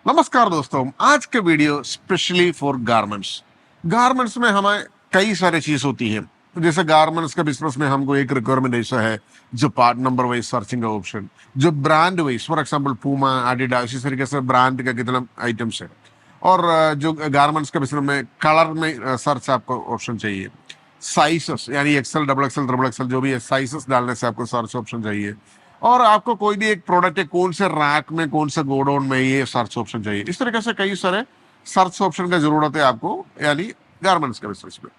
नमस्कार दोस्तों, आज के video specially for garments. Garments में हमें कई सारी चीज होती है। जैसे गारमेंट्स के बिजनेस में हमको एक रिक्वायरमेंट ऐसा है जो पार्ट नंबर वाइज सर्चिंग का ऑप्शन, जो brand wise for example Puma, Adidas, इस तरीके से ब्रांड का कितना आइटम्स है। और जो गारमेंट्स के बिजनेस में कलर में सर्च आपको ऑप्शन चाहिए। साइजेस यानी XL, double XL, triple XL जो भी है, साइजेस डालने से आपको सर्च ऑप्शन चाहिए। और आपको कोई भी एक प्रोडक्ट है, कौन से रैक में, कौन से गोडाउन में, ये सर्च ऑप्शन चाहिए। इस तरीके से कई सारे सर्च ऑप्शन की जरूरत है आपको, यानी गारमेंट्स के बिजनेस में।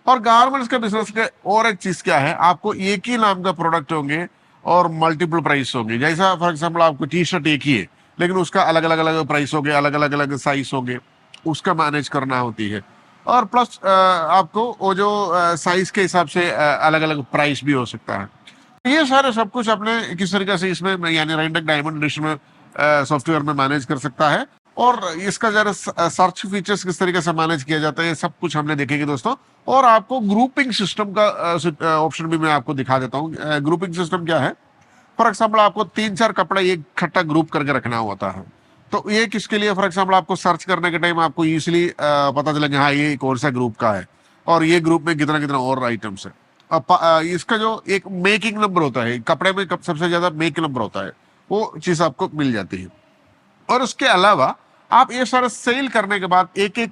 और गारमेंट्स के बिजनेस के और एक चीज क्या है, आपको एक ही नाम का प्रोडक्ट होंगे और मल्टीपल प्राइस होंगे। जैसा फॉर एग्जाम्पल आपको टी शर्ट एक ही है, लेकिन उसका अलग अलग अलग प्राइस होंगे, अलग अलग अलग साइज होंगे, उसका मैनेज करना होती है। और प्लस आपको वो जो साइज के हिसाब से अलग अलग प्राइस भी हो सकता है। ये सारे सब कुछ अपने किस तरीके से इसमें यानी रेंडक डायमंड डिश में सॉफ्टवेयर में मैनेज कर सकता है। और इसका जरा सर्च फीचर्स किस तरीके से मैनेज किया जाता है, सब कुछ हमने देखेंगे दोस्तों। और आपको ग्रुपिंग सिस्टम का ऑप्शन भी मैं आपको दिखा देता हूँ। ग्रुपिंग सिस्टम क्या है, फॉर एग्जाम्पल आपको 3-4 कपड़े एक इकट्ठा ग्रुप करके रखना होता है। तो ये किसके लिए, फॉर एग्जाम्पल आपको सर्च करने के टाइम आपको इजिली पता चलेगा हाँ ये कौन सा ग्रुप का है और ये ग्रुप में कितना कितना और आइटम्स है। इसका जो एक मेकिंग नंबर होता है, कपड़े में सबसे ज्यादा मेक नंबर होता है, वो चीज आपको मिल जाती है। और उसके अलावा आप ये सारा सेल करने के बाद एक एक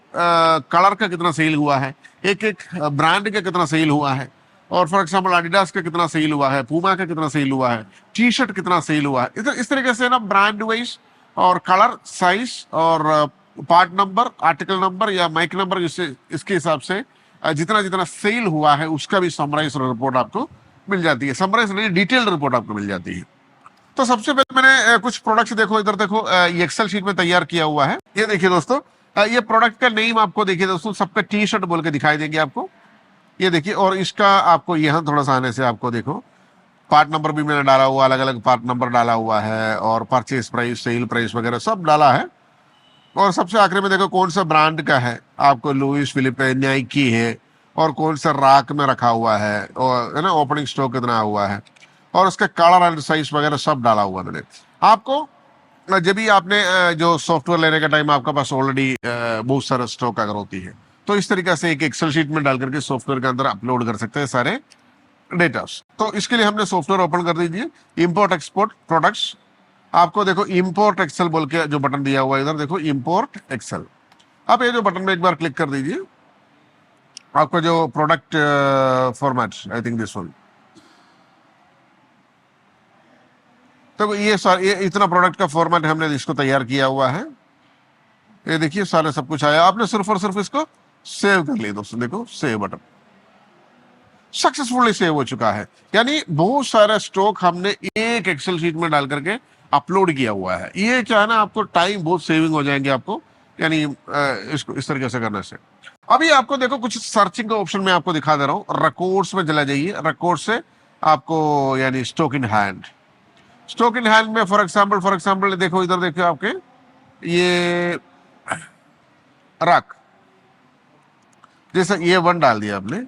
कलर का कितना सेल हुआ है, एक एक ब्रांड का कितना सेल हुआ है, और फॉर एग्जांपल एडिडास का कितना सेल हुआ है, पूमा का कितना सेल हुआ है, टी शर्ट कितना सेल हुआ है, इस तरीके से ना ब्रांड वाइज और कलर, साइज और पार्ट नंबर, आर्टिकल नंबर या माइक नंबर, इसके हिसाब से जितना जितना सेल हुआ है उसका भी समराइज रिपोर्ट आपको मिल जाती है। समराइज नहीं, डिटेल्ड रिपोर्ट आपको मिल जाती है। तो सबसे पहले मैंने कुछ प्रोडक्ट्स, देखो इधर देखो, ये एक्सेल शीट में तैयार किया हुआ है। ये देखिए दोस्तों, ये प्रोडक्ट का नेम आपको देखिए दोस्तों, सब पे टी शर्ट बोल के दिखाई देंगे आपको। ये देखिए, और इसका आपको यहाँ थोड़ा सा आने से आपको देखो पार्ट नंबर भी मैंने डाला हुआ, अलग अलग पार्ट नंबर डाला हुआ है, और परचेज प्राइस, सेल प्राइस वगैरह सब डाला है। और सबसे आखिर में देखो कौन सा ब्रांड का है, आपको लुइस फिलिप है, नाइकी है, और कौन सा राक में रखा हुआ है, और है ना ओपनिंग स्टॉक कितना हुआ है, और उसका कलर एंड साइज वगैरह सब डाला हुआ मैंने आपको। जब भी आपने जो सॉफ्टवेयर लेने का टाइम आपके पास ऑलरेडी बहुत सारा स्टॉक अगर होती है, तो इस तरीके से एक एक्सेल शीट में डाल करके सॉफ्टवेयर के अंदर अपलोड कर सकते हैं सारे डेटा। तो इसके लिए हमने सॉफ्टवेयर ओपन कर दीजिए, इंपोर्ट एक्सपोर्ट प्रोडक्ट्स। आपको देखो इंपोर्ट एक्सेल बोल के जो बटन दिया हुआ है, इधर देखो इंपोर्ट एक्सेल। आप ये जो बटन में एक बार क्लिक कर दीजिए, आपका जो product format, I think this one. तो ये इतना प्रोडक्ट का फॉर्मेट हमने इसको तैयार किया हुआ है। ये देखिए सारे सब कुछ आया, आपने सिर्फ और सिर्फ इसको सेव कर लिया दोस्तों। देखो सेव बटन सक्सेसफुली सेव हो चुका है, यानी बहुत सारा स्टॉक हमने एक एक्सेल शीट में डाल करके अपलोड किया हुआ है। ये क्या है ना, आपको टाइम बहुत सेविंग हो जाएंगे आपको, यानी इसको इस तरीके से करने से। अभी आपको देखो कुछ सर्चिंग का ऑप्शन मैं आपको दिखा दे रहा हूँ। रिकॉर्ड्स में चला जाइए, रिकॉर्ड से आपको यानी stock in hand, stock in hand में फॉर एग्जाम्पल देखो, इधर देखो आपके ये रख, जैसे ये वन डाल दिया आपने,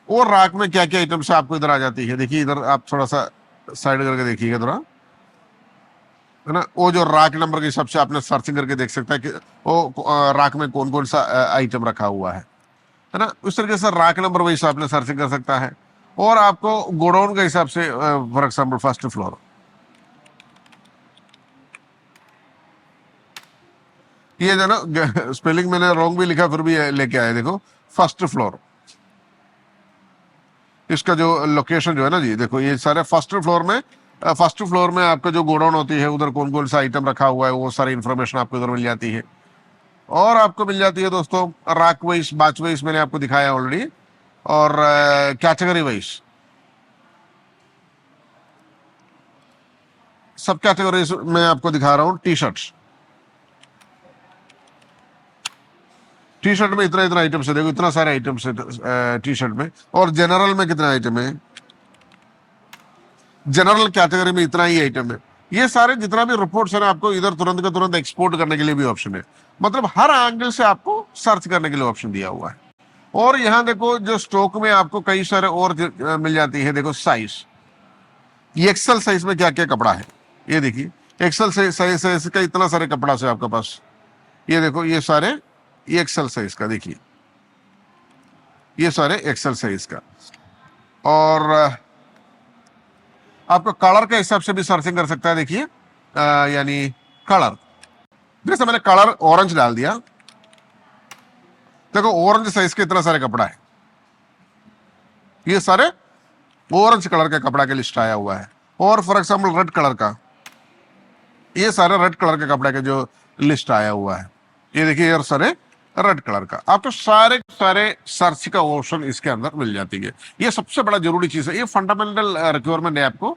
और राक में क्या क्या आइटम्स आपको इधर आ जाती है। देखिए इधर आप थोड़ा सा साइड करके देखिएगा थोड़ा, है ना, वो जो राक नंबर के हिसाब से आपने सर्चिंग करके देख सकता है कि वो राक में कौन कौन सा आइटम रखा हुआ है ना। उस तरीके से राक नंबर वही से आपने सर्चिंग कर सकता है। और आपको गोडाउन के हिसाब से फॉर एग्जाम्पल फर्स्ट फ्लोर, ये जो ना स्पेलिंग मैंने रॉन्ग भी लिखा फिर भी लेके आया, देखो फर्स्ट फ्लोर, इसका जो लोकेशन जो है ना जी, देखो ये सारे फर्स्ट फ्लोर में आपका जो गोडाउन होती है, उधर कौन कौन सा आइटम रखा हुआ है वो सारी इंफॉर्मेशन आपको उधर मिल जाती है। और आपको मिल जाती है दोस्तों रैक वाइज, बैच वाइज मैंने आपको दिखाया ऑलरेडी, और कैटेगरी वाइज, सब कैटेगरीज में आपको दिखा रहा हूँ। टी शर्ट में इतना इतना आइटम्स है, देखो इतना सारे आइटम्स है टी शर्ट में। और जनरल में कितना आइटम है, जनरल कैटेगरी में इतना ही आइटम है। ये सारे जितना भी रिपोर्ट्स है ना, आपको इधर तुरंत का तुरंत एक्सपोर्ट करने के लिए भी ऑप्शन है, मतलब हर एंगल से आपको सर्च करने के लिए ऑप्शन दिया हुआ है। और यहाँ देखो जो स्टॉक में आपको कई सारे और मिल जाती है। देखो साइज, ये एक्सेल साइज में क्या क्या कपड़ा है, ये देखिए एक्सेल साइज का इतना सारे कपड़ा से आपके पास, ये देखो ये सारे, ये एक्सेल साइज का, देखिए ये सारे एक्सेल साइज का। और आपको कलर के हिसाब से भी सर्चिंग कर सकता है। देखिए यानी कलर, जैसे मैंने कलर ऑरेंज डाल दिया, देखो ऑरेंज साइज के इतना सारे कपड़ा है, ये सारे ऑरेंज कलर के कपड़ा के लिस्ट आया हुआ है। और फॉर एग्जाम्पल रेड कलर का, ये सारे रेड कलर के कपड़े के जो लिस्ट आया हुआ है, ये देखिए ये सारे रेड कलर का। आपको सारे सारे सर्च का ऑप्शन इसके अंदर मिल जाती है। ये सबसे बड़ा जरूरी चीज है, ये फंडामेंटल रिक्वायरमेंट है आपको।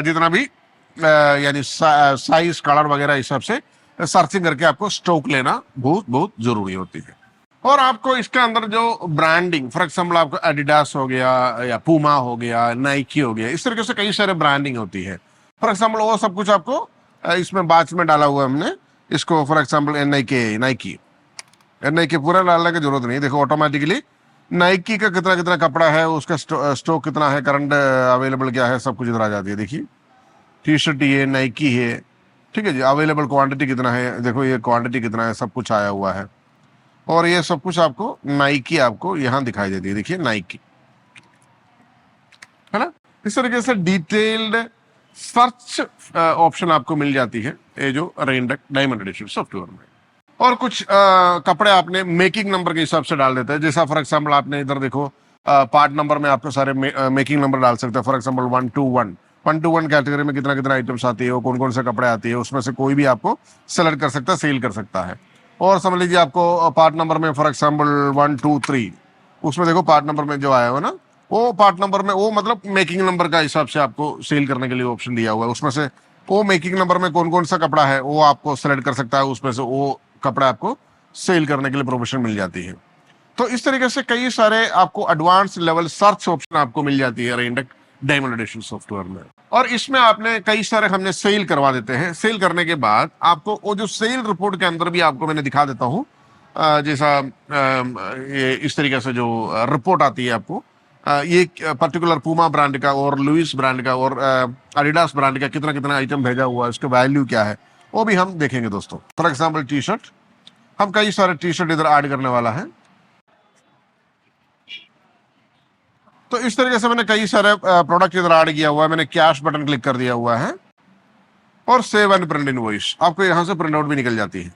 जितना भी यानी साइज कलर वगैरह हिसाब से सर्चिंग करके आपको स्टॉक लेना बहुत बहुत जरूरी होती है। और आपको इसके अंदर जो ब्रांडिंग, फॉर एग्जाम्पल आपको एडिडास हो गया या पूमा हो गया, नाइकी हो गया, इस तरीके से कई सारे ब्रांडिंग होती है। फॉर एग्जाम्पल वो सब कुछ आपको इसमें बाच में डाला हुआ है हमने इसको। फॉर एग्जाम्पल नाइकी पूरा डालने की जरूरत नहीं, देखो ऑटोमेटिकली नाइकी का कितना कितना कपड़ा है, उसका स्टॉक कितना है, करंट अवेलेबल क्या है, सब कुछ इधर आ जाती है। देखिए टी शर्ट ये नाइकी है, ठीक है जी, अवेलेबल क्वांटिटी कितना है, देखो ये क्वांटिटी कितना है, सब कुछ आया हुआ है। और ये सब कुछ आपको नाइकी आपको यहाँ दिखाई देती है, देखिए नाइकी, है ना। इस तरीके से डिटेल्ड सर्च ऑप्शन आपको मिल जाती है ये जो रेनडेक डायमंड एडिशन सॉफ्टवेयर में। और कुछ कपड़े आपने मेकिंग नंबर के हिसाब से डाल देते हैं। जैसा फॉर एग्जाम्पल आपने इधर देखो पार्ट नंबर में आपको सारे मेकिंग नंबर डाल सकते हैं। फॉर एग्जाम्पल 1 to 1 कैटेगरी में कितना कितना आइटम्स आती है, कौन कौन से कपड़े आती है, उसमें से कोई भी आपको सेलेक्ट कर सकता है, सेल कर सकता है। और समझ लीजिए आपको पार्ट नंबर में फॉर एग्जाम्पल 1 2 3, उसमें देखो पार्ट नंबर में जो आया हुआ ना, वो पार्ट नंबर में वो मतलब मेकिंग नंबर का हिसाब से आपको सेल करने के लिए ऑप्शन दिया हुआ है। उसमें से वो मेकिंग नंबर में कौन कौन सा कपड़ा है वो आपको सेलेक्ट कर सकता है, उसमें से वो कपड़ा आपको सेल करने के लिए प्रोमोशन मिल जाती है। तो इस तरीके से कई सारे आपको एडवांस लेवल सर्च ऑप्शन आपको मिल जाती है रेनडेक डायमंड एडिशन सॉफ्टवेयर में। और इसमें आपने कई सारे हमने सेल करवा देते हैं। सेल करने के बाद आपको वो जो सेल रिपोर्ट के अंदर भी आपको मैंने दिखा देता हूं, जैसा ये इस तरीके से जो रिपोर्ट आती है आपको, ये पर्टिकुलर पूमा ब्रांड का और लुइस ब्रांड का और एडिडास ब्रांड का कितना कितना आइटम भेजा हुआ है, उसका वैल्यू क्या है, वो भी हम देखेंगे दोस्तों। फॉर एग्जाम्पल टी शर्ट, हम कई सारे टी शर्ट इधर ऐड करने वाला है। तो इस तरीके से मैंने कई सारे प्रोडक्ट इधर ऐड किया हुआ है। मैंने कैश बटन क्लिक कर दिया हुआ है और सेव एंड प्रिंट इनवॉइस, आपको यहां से प्रिंट आउट भी निकल जाती है।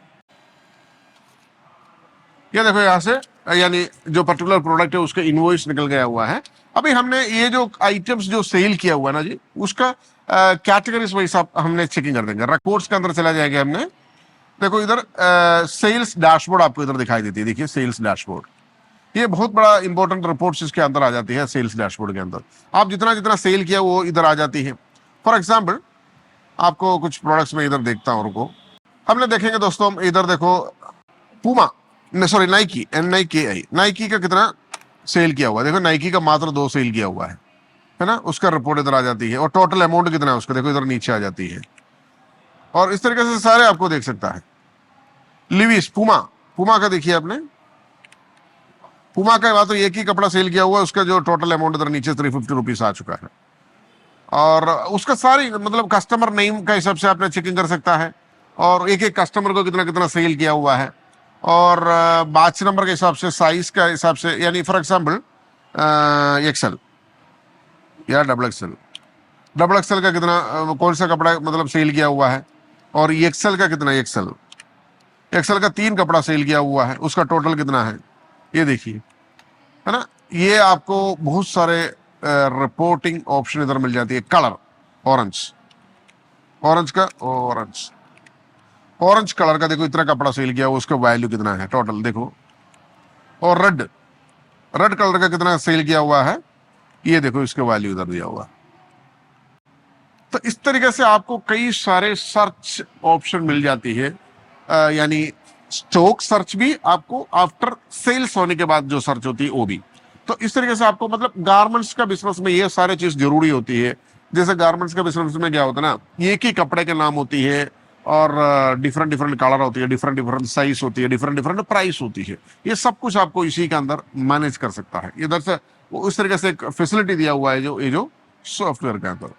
ये देखो यहां से यानी जो पर्टिकुलर प्रोडक्ट है उसका इनवॉइस निकल गया हुआ है। अभी हमने ये जो आइटम्स जो सेल किया हुआ है ना जी, उसका कैटेगरीज वाइज हमने चेकिंग कर देंगे। रिपोर्ट्स के अंदर चला जाएगा हमने, देखो इधर सेल्स डैशबोर्ड आपको इधर दिखाई देती है। देखिए सेल्स डैशबोर्ड, ये बहुत बड़ा इंपॉर्टेंट रिपोर्ट्स इसके अंदर आ जाती है। सेल्स डैशबोर्ड के अंदर आप जितना जितना सेल किया वो इधर आ जाती है। फॉर एग्जाम्पल आपको कुछ प्रोडक्ट्स में इधर देखता हूं, रुको, हमने देखेंगे दोस्तों, हम इधर देखो Puma, sorry Nike, NIKI, Nike का कितना सेल किया हुआ है, देखो नाइकी का मात्र 2 सेल किया हुआ है ना, उसका रिपोर्ट इधर आ जाती है। और टोटल अमाउंट कितना है उसका, देखो इधर नीचे आ जाती है। और इस तरीके से सारे आपको देख सकता है। लिविस, पूमा का देखिए आपने, पूमा का बात तो एक ही कपड़ा सेल किया हुआ है, उसका जो टोटल अमाउंट इधर नीचे 350 रुपीज आ चुका है। और उसका सारी मतलब कस्टमर नेम का हिसाब से आपने चेकिंग कर सकता है, और एक एक कस्टमर को कितना कितना सेल किया हुआ है, और बैच नंबर के हिसाब से, साइज का हिसाब से, यानी फॉर एग्जाम्पल XL या डबल एक्सएल का कितना कौन सा कपड़ा मतलब सेल किया हुआ है, और XL का कितना, एक्सल का 3 कपड़ा सेल किया हुआ है, उसका टोटल कितना है ये देखिए, है ना। ये आपको बहुत सारे रिपोर्टिंग ऑप्शन इधर मिल जाती है। कलर ऑरेंज कलर का देखो इतना कपड़ा सेल किया हुआ, उसका वैल्यू कितना है टोटल देखो। और रेड कलर का कितना सेल किया हुआ है, ये देखो इसका वैल्यू इधर दिया हुआ। तो इस तरीके से आपको कई सारे सर्च ऑप्शन मिल जाती है, यानी स्टॉक सर्च भी आपको आफ्टर सेल्स होने के बाद जो सर्च होती है वो भी। तो इस तरीके से आपको मतलब गारमेंट्स का बिजनेस में ये सारी चीज जरूरी होती है। जैसे गारमेंट्स का बिजनेस में क्या होता है ना, एक ही कपड़े के नाम होती है, और डिफरेंट डिफरेंट कलर होती है, डिफरेंट डिफरेंट साइज होती है, डिफरेंट डिफरेंट प्राइस होती है। ये सब कुछ आपको इसी के अंदर मैनेज कर सकता है। इधर से उस तरीके से एक फैसिलिटी दिया हुआ है जो ये जो सॉफ्टवेयर के अंदर।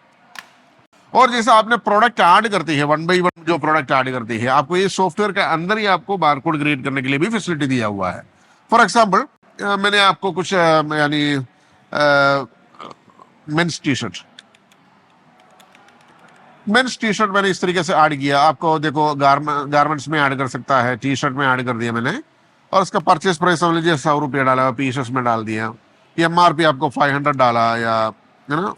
और जैसे आपने प्रोडक्ट ऐड करती है, 1 by 1 जो प्रोडक्ट ऐड करती है, आपको ये सॉफ्टवेयर के अंदर ही आपको बारकोड क्रिएट करने के लिए भी फैसिलिटी दिया हुआ है। फॉर एग्जाम्पल मैंने आपको कुछ यानी मेंस टी शर्ट मैंने इस तरीके से ऐड किया। आपको देखो गारमेंट्स में ऐड कर सकता है, टी शर्ट में ऐड कर दिया मैंने, और उसका परचेस प्राइस समझ लीजिए 100 रुपया डाला, पीसेस में डाल दिया। MRP आपको 500 डाला, या है ना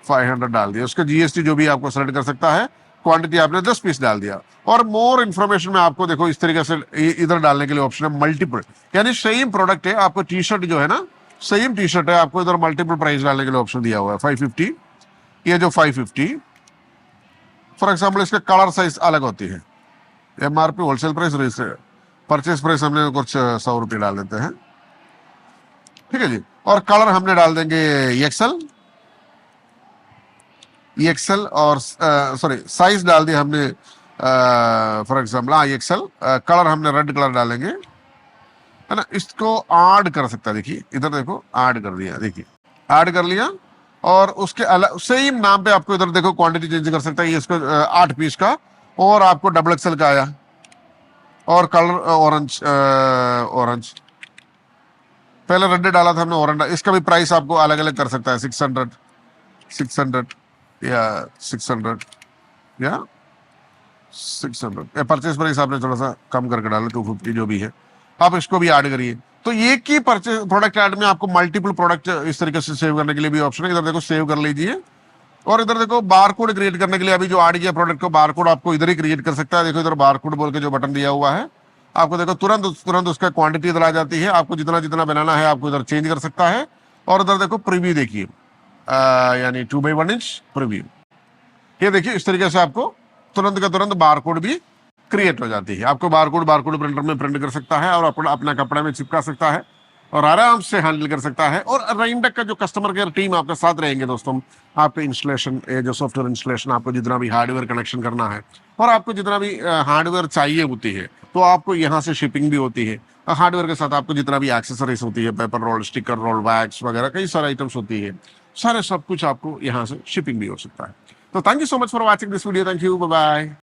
500 डाल दिया। उसका GST जो भी आपको सेलेक्ट कर सकता है। क्वांटिटी आपने 10 पीस डाल दिया। और मोर इन्फॉर्मेशन में आपको देखो इस तरीके से इधर डालने के लिए ऑप्शन है मल्टीपल, यानी सेम प्रोडक्ट है, आपको टी शर्ट जो है ना, सेम टी शर्ट है, आपको इधर मल्टीपल प्राइस डालने के लिए ऑप्शन दिया हुआ है। 550, ये जो 550 फॉर एग्जाम्पल, इसका कलर साइज अलग होती है। MRP wholesale price, purchase price हमने कुछ 100 रुपये डाल देते हैं, ठीक है जी। और कलर हमने डाल देंगे EXL और सॉरी साइज डाल दिया हमने फॉर एग्जाम्पल EXL। कलर हमने रेड कलर डालेंगे, है ना। इसको ऐड कर सकता है, देखिए इधर देखो ऐड कर दिया, देखिए ऐड कर लिया। और उसके अलग सेम नाम पे आपको इधर देखो क्वांटिटी चेंज कर सकता है। ये इसको 8 पीस का, और आपको XXL का आया, और कलर ऑरेंज पहले रेड डाला था हमने, ऑरेंज। इसका भी प्राइस आपको अलग अलग कर सकता है, 600 या 600 परचेस प्राइस आपने थोड़ा सा कम करके डाला, 250 जो भी है। आप इसको भी ऐड करिए। तो एक ही परचेस प्रोडक्ट ऐड में आपको मल्टीपल प्रोडक्ट इस तरीके से सेव करने के लिए भी ऑप्शन है। इधर देखो सेव कर लीजिए, और इधर देखो बारकोड क्रिएट करने के लिए अभी जो ऐड किया प्रोडक्ट को, बारकोड आपको इधर ही क्रिएट कर सकता है। देखो इधर बारकोड बोल के जो बटन दिया हुआ है, आपको देखो तुरंत उसका क्वांटिटी इधर आ जाती है। आपको जितना बनाना है आपको इधर चेंज कर सकता है। और इधर देखो प्रीव्यू देखिए, यानी 2 by 1 इंच प्रीव्यू। ये देखिए इस तरीके से आपको तुरंत का तुरंत बारकोड भी क्रिएट हो जाती है। आपको बारकोड प्रिंटर में प्रिंट कर सकता है, और अपना कपड़ा में चिपका सकता है, और आराम से हैंडल कर सकता है। और राइनडेक का जो कस्टमर केयर टीम आपके साथ रहेंगे दोस्तों, आपके इंस्टॉलेशन, जो सॉफ्टवेयर इंस्टॉलेशन, आपको जितना भी हार्डवेयर कनेक्शन करना है, और आपको जितना भी हार्डवेयर चाहिए होती है, तो आपको यहाँ से शिपिंग भी होती है। हार्डवेयर के साथ आपको जितना भी एक्सेसरीज होती है, paper roll, sticker roll, wax वगैरह कई सारे आइटम्स होती है, सारे सब कुछ आपको यहाँ से शिपिंग भी हो सकता है। तो thank you so much for watching this video. Thank you, bye bye.